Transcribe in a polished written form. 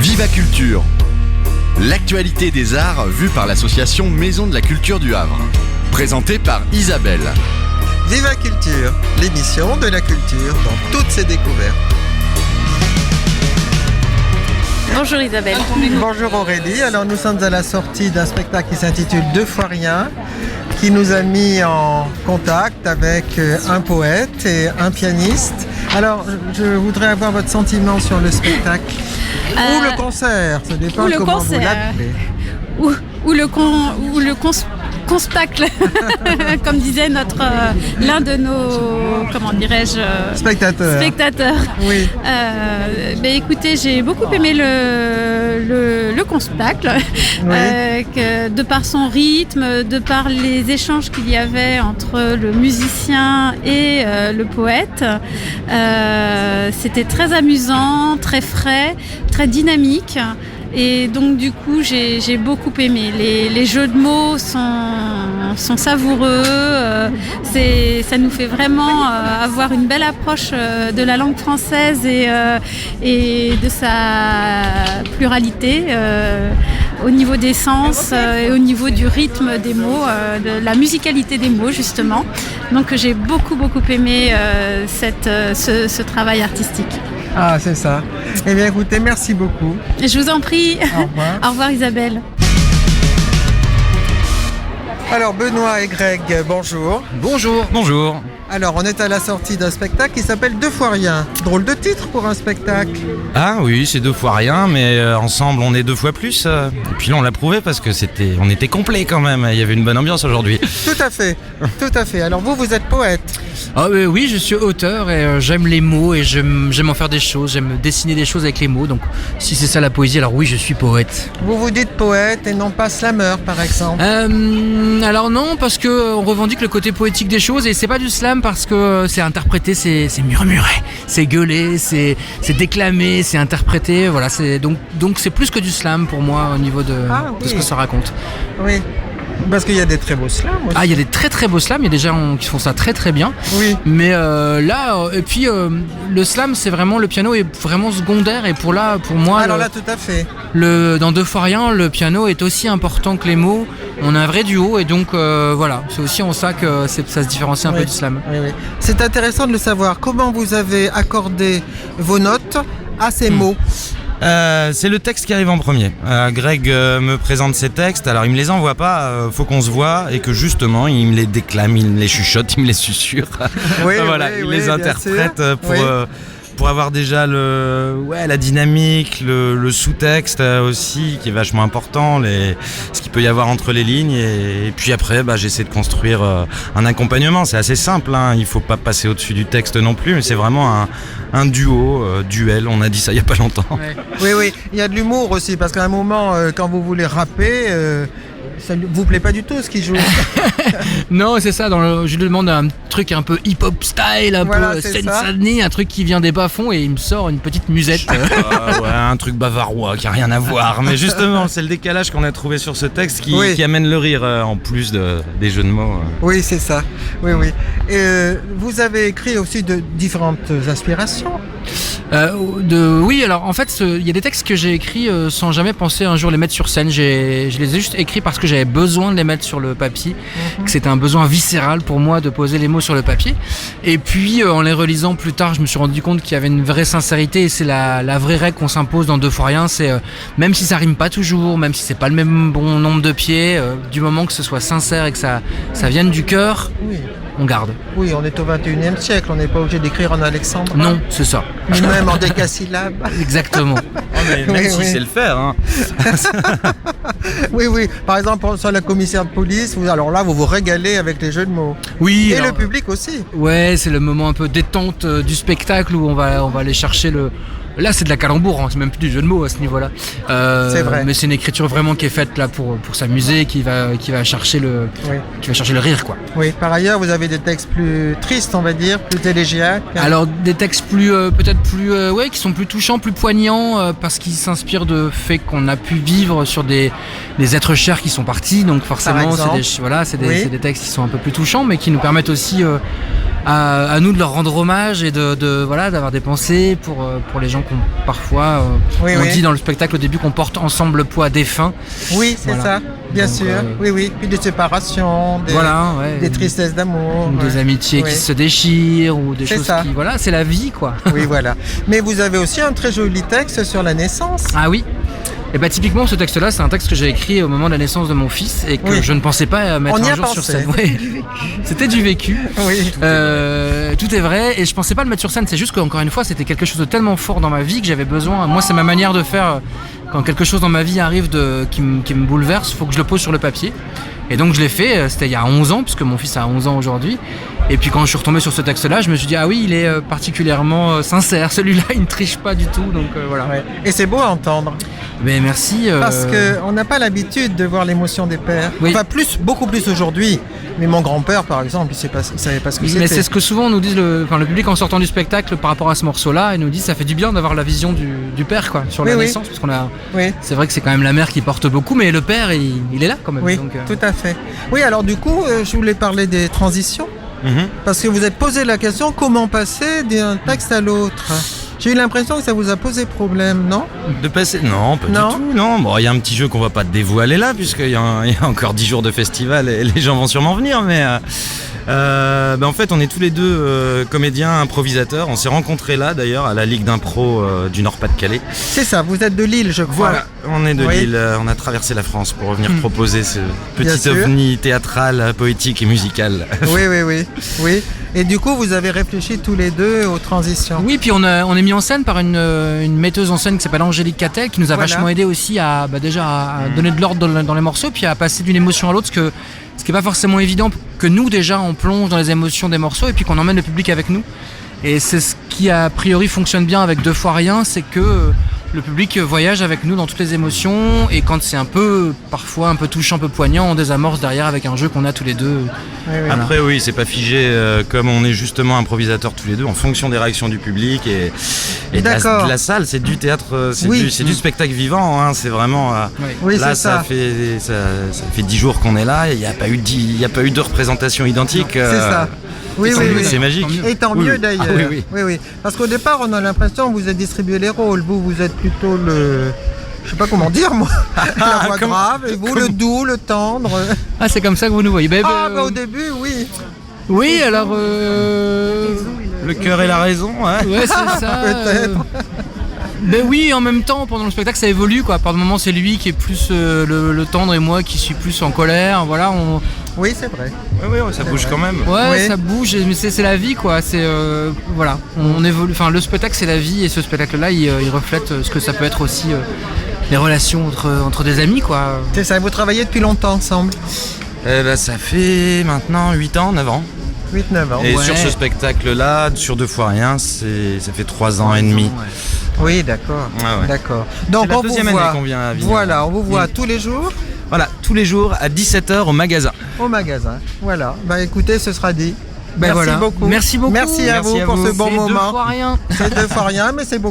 Viva Culture, l'actualité des arts vue par l'association Maison de la Culture du Havre. Présentée par Isabelle. Viva Culture, l'émission de la culture dans toutes ses découvertes. Bonjour Isabelle. Bonjour Aurélie, alors nous sommes à la sortie d'un spectacle qui s'intitule Deux fois rien, qui nous a mis en contact avec un poète et un pianiste. Alors je voudrais avoir votre sentiment sur le spectacle ou le concert, ça dépend comment vous l'appelez. Ou le constacle, comme disait l'un de nos, spectateurs. Oui. Écoutez, j'ai beaucoup aimé le constacle, oui. De par son rythme, de par les échanges qu'il y avait entre le musicien et le poète. C'était très amusant, très frais, très dynamique. Et donc du coup j'ai beaucoup aimé. Les jeux de mots sont savoureux, ça nous fait vraiment avoir une belle approche de la langue française et de sa pluralité au niveau des sens et au niveau du rythme des mots, de la musicalité des mots justement. Donc j'ai beaucoup aimé ce travail artistique. Ah, c'est ça. Eh bien, écoutez, merci beaucoup. Je vous en prie. Au revoir. Au revoir, Isabelle. Alors, Benoît et Greg, bonjour. Bonjour. Alors, on est à la sortie d'un spectacle qui s'appelle Deux fois rien. Drôle de titre pour un spectacle. Ah oui, c'est deux fois rien, mais ensemble on est deux fois plus. Et puis là on l'a prouvé parce que on était complet quand même. Il y avait une bonne ambiance aujourd'hui. Tout à fait. Alors vous êtes poète. Ah oui, je suis auteur et j'aime les mots et j'aime en faire des choses, j'aime dessiner des choses avec les mots. Donc si c'est ça la poésie, alors oui, je suis poète. Vous vous dites poète et non pas slammer par exemple. Alors non, parce qu'on revendique le côté poétique des choses et c'est pas du slam parce que c'est interprété, c'est murmuré, c'est gueulé, c'est déclamé, c'est interprété. Voilà, donc c'est plus que du slam pour moi au niveau de ce que ça raconte. Oui. Parce qu'il y a des très beaux slams aussi. Ah, il y a des très très beaux slams, il y a des gens qui font ça très très bien. Oui. Mais le slam, c'est vraiment, le piano est vraiment secondaire et pour moi. Alors là, tout à fait. Dans Deux fois rien, le piano est aussi important que les mots. On a un vrai duo et donc voilà, c'est aussi en ça que ça se différencie un peu du slam. Oui. C'est intéressant de le savoir. Comment vous avez accordé vos notes à ces mots? C'est le texte qui arrive en premier. Greg me présente ses textes, alors il me les envoie pas, faut qu'on se voit et que justement il me les déclame, il me les chuchote, il me les susurre. Oui, il les interprète pour avoir déjà la dynamique, le sous-texte aussi qui est vachement important, ce qu'il peut y avoir entre les lignes et puis après j'essaie de construire un accompagnement. C'est assez simple, hein, il faut pas passer au-dessus du texte non plus, mais c'est vraiment un duel, on a dit ça il y a pas longtemps. Oui, il y a de l'humour aussi parce qu'à un moment quand vous voulez rapper, ça ne vous plaît pas du tout ce qu'il joue. Non, c'est ça, je lui demande un truc un peu hip-hop style, un peu Seine-Saint-Denis, un truc qui vient des bas-fonds et il me sort une petite musette. Un truc bavarois qui a rien à voir, mais justement c'est le décalage qu'on a trouvé sur ce texte qui amène le rire en plus des jeux de mots. Oui, c'est ça, oui. Et, vous avez écrit aussi de différentes inspirations. Oui, alors en fait il y a des textes que j'ai écrits sans jamais penser un jour les mettre sur scène. Je les ai juste écrits parce que j'avais besoin de les mettre sur le papier, que c'était un besoin viscéral pour moi de poser les mots sur le papier. Et puis en les relisant plus tard, je me suis rendu compte qu'il y avait une vraie sincérité et c'est la vraie règle qu'on s'impose dans Deux fois rien, c'est même si ça rime pas toujours, même si c'est pas le même bon nombre de pieds, du moment que ce soit sincère et que ça vienne du cœur. Oui. On garde. Oui, on est au 21e siècle, on n'est pas obligé d'écrire en alexandrin. Non, c'est ça. Ni même en décasyllabes. Exactement. Même si c'est le faire. Hein. Oui. Par exemple, sur la commissaire de police, alors là, vous vous régalez avec les jeux de mots. Oui. Et le public aussi. Ouais, c'est le moment un peu détente du spectacle où on va aller chercher le... Là, c'est de la calembour, hein. C'est même plus du jeu de mots à ce niveau-là. C'est vrai. Mais c'est une écriture vraiment qui est faite là pour s'amuser, qui va chercher le rire, quoi. Oui. Par ailleurs, vous avez des textes plus tristes, on va dire, plus élégiaques. Alors des textes peut-être plus qui sont plus touchants, plus poignants, parce qu'ils s'inspirent de faits qu'on a pu vivre sur des êtres chers qui sont partis. Donc forcément, c'est des textes qui sont un peu plus touchants, mais qui nous permettent aussi à nous de leur rendre hommage et voilà, d'avoir des pensées pour les gens qu'on parfois dit dans le spectacle au début qu'on porte ensemble le poids défunt. Oui, c'est ça, bien Donc, sûr. Oui. Puis des séparations, des tristesses d'amour. Des amitiés qui se déchirent ou des choses qui... Voilà, c'est la vie, quoi. Oui, voilà. Mais vous avez aussi un très joli texte sur la naissance. Ah oui. Et bah typiquement ce texte-là, c'est un texte que j'ai écrit au moment de la naissance de mon fils et que je ne pensais pas mettre un jour sur scène. C'était du vécu. Oui. Tout est vrai et je pensais pas le mettre sur scène. C'est juste qu'encore une fois, c'était quelque chose de tellement fort dans ma vie que j'avais besoin. Moi, c'est ma manière de faire. Quand quelque chose dans ma vie arrive qui me bouleverse, il faut que je le pose sur le papier. Et donc je l'ai fait, c'était il y a 11 ans, puisque mon fils a 11 ans aujourd'hui. Et puis quand je suis retombé sur ce texte-là, je me suis dit, ah oui, il est particulièrement sincère. Celui-là, il ne triche pas du tout, donc voilà. Ouais. Et c'est beau à entendre. Mais merci. Parce qu'on n'a pas l'habitude de voir l'émotion des pères. Oui. Enfin, beaucoup plus aujourd'hui. Mais mon grand-père, par exemple, il ne savait pas ce que c'était. Mais c'est ce que souvent nous disent le public en sortant du spectacle par rapport à ce morceau-là. Il nous dit ça fait du bien d'avoir la vision du père quoi, sur la naissance. Parce qu'on a. Oui. C'est vrai que c'est quand même la mère qui porte beaucoup, mais le père, il est là quand même. Oui, donc, tout à fait. Oui, alors du coup, je voulais parler des transitions. Parce que vous êtes posé la question comment passer d'un texte à l'autre. J'ai eu l'impression que ça vous a posé problème, non ? De passer ? Non, pas du tout, non. Bon, il y a un petit jeu qu'on va pas dévoiler là, puisqu'il y a encore 10 jours de festival et les gens vont sûrement venir, mais... en fait, on est tous les deux comédiens, improvisateurs. On s'est rencontrés là, d'ailleurs, à la Ligue d'impro du Nord-Pas-de-Calais. C'est ça, vous êtes de Lille, je crois. Voilà, on est de Lille. On a traversé la France pour revenir proposer ce petit ovni théâtral, poétique et musical. Oui. Et du coup, vous avez réfléchi tous les deux aux transitions. Oui, puis on est mis en scène par une metteuse en scène qui s'appelle Angélique Cattel, qui nous a vachement aidé aussi à donner de l'ordre dans les morceaux, puis à passer d'une émotion à l'autre, ce qui n'est pas forcément évident, que nous déjà on plonge dans les émotions des morceaux et puis qu'on emmène le public avec nous. Et c'est ce qui a priori fonctionne bien avec Deux fois rien, c'est que le public voyage avec nous dans toutes les émotions et quand c'est parfois un peu touchant, un peu poignant, on désamorce derrière avec un jeu qu'on a tous les deux. Après c'est pas figé, comme on est justement improvisateurs tous les deux en fonction des réactions du public et de la salle, c'est du théâtre, c'est du spectacle vivant, hein, c'est vraiment là ça fait 10 jours qu'on est là, il n'y a pas eu de représentation identique. C'est ça. Oui, c'est magique. Et tant mieux d'ailleurs. Oui. Parce qu'au départ, on a l'impression que vous êêtes distribué les rôles. Vous êtes plutôt je sais pas comment dire moi, la voix grave, et vous le doux, le tendre. Ah, c'est comme ça que vous nous voyez. Au début, oui. Oui, alors... Le cœur et la raison, ouais. Ouais, c'est ça. Peut-être. Mais oui, en même temps, pendant le spectacle, ça évolue, quoi. Par moment, c'est lui qui est plus le tendre et moi qui suis plus en colère. Voilà, Oui, c'est vrai. Oui, ça bouge quand même. Ouais, ça bouge, mais c'est la vie, quoi. C'est voilà, on évolue. Enfin, le spectacle, c'est la vie, et ce spectacle-là, il reflète ce que ça peut être aussi les relations entre des amis, quoi. C'est ça. Vous travaillez depuis longtemps ensemble ? Ça fait maintenant 8 ans, 9 ans. 8-9 ans. Et sur ce spectacle-là, sur Deux fois rien, ça fait 3 ans et demi. Oui, d'accord. D'accord. Donc c'est la deuxième année qu'on vient à Avignon. Voilà, on vous voit tous les jours. Voilà, tous les jours à 17h au magasin. Au magasin, voilà. Écoutez, ce sera dit. Merci beaucoup. Merci à vous pour ce bon moment. C'est 2 fois rien. C'est 2 fois rien, mais c'est beaucoup.